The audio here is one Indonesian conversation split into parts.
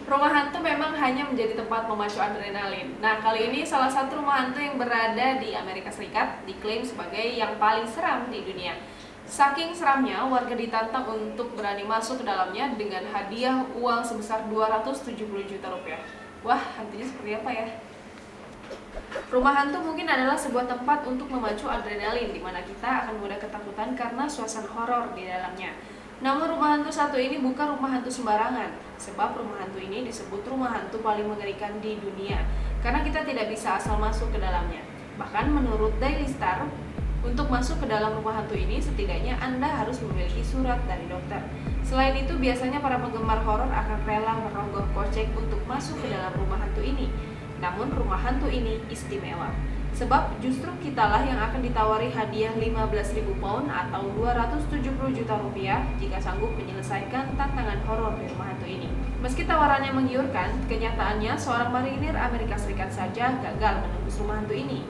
Rumah hantu memang hanya menjadi tempat memacu adrenalin. Nah, kali ini salah satu rumah hantu yang berada di Amerika Serikat diklaim sebagai yang paling seram di dunia. Saking seramnya, warga ditantang untuk berani masuk ke dalamnya dengan hadiah uang sebesar 270 juta rupiah. Wah, hantunya seperti apa ya? Rumah hantu mungkin adalah sebuah tempat untuk memacu adrenalin di mana kita akan mudah ketakutan karena suasana horor di dalamnya. Namun rumah hantu satu ini bukan rumah hantu sembarangan, sebab rumah hantu ini disebut rumah hantu paling mengerikan di dunia karena kita tidak bisa asal masuk ke dalamnya. Bahkan menurut Daily Star, untuk masuk ke dalam rumah hantu ini setidaknya Anda harus memiliki surat dari dokter. Selain itu, biasanya para penggemar horor akan rela merogoh kocek untuk masuk ke dalam rumah hantu ini. Namun rumah hantu ini istimewa, sebab justru kitalah yang akan ditawari hadiah 15.000 pound atau 270 juta rupiah jika sanggup menyelesaikan tantangan horor di rumah hantu ini. Meski tawarannya menggiurkan, kenyataannya seorang marinir Amerika Serikat saja gagal menembus rumah hantu ini.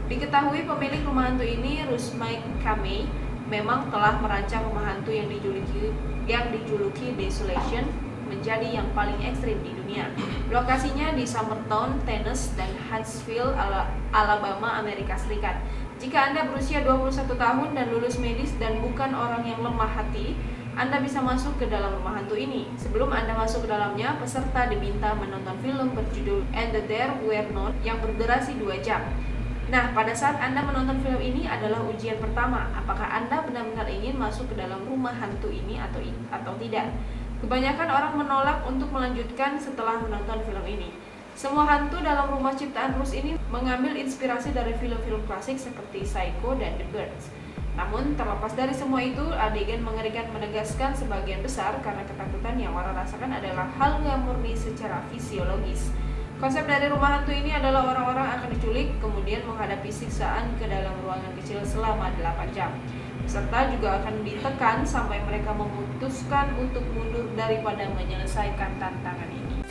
Diketahui pemilik rumah hantu ini, Rusmike Kamei, memang telah merancang rumah hantu yang dijuluki Desolation menjadi yang paling ekstrim di dunia. Lokasinya di Summertown, Tennessee, dan Huntsville, Alabama, Amerika Serikat. Jika Anda berusia 21 tahun dan lulus medis dan bukan orang yang lemah hati, Anda bisa masuk ke dalam rumah hantu ini. Sebelum Anda masuk ke dalamnya, peserta diminta menonton film berjudul And There Were None yang berdurasi 2 jam. Nah, pada saat Anda menonton film ini adalah ujian pertama, apakah Anda benar-benar ingin masuk ke dalam rumah hantu ini atau tidak. Kebanyakan orang menolak untuk melanjutkan setelah menonton film ini. Semua hantu dalam rumah ciptaan Rus ini mengambil inspirasi dari film-film klasik seperti Psycho dan The Birds. Namun, terlepas dari semua itu, adegan mengerikan menegaskan sebagian besar karena ketakutan yang orang rasakan adalah hal yang murni secara fisiologis. Konsep dari rumah hantu ini adalah orang-orang akan diculik, kemudian menghadapi siksaan ke dalam ruangan kecil selama 8 jam. Peserta juga akan ditekan sampai mereka memutuskan untuk mundur daripada menyelesaikan tantangan ini.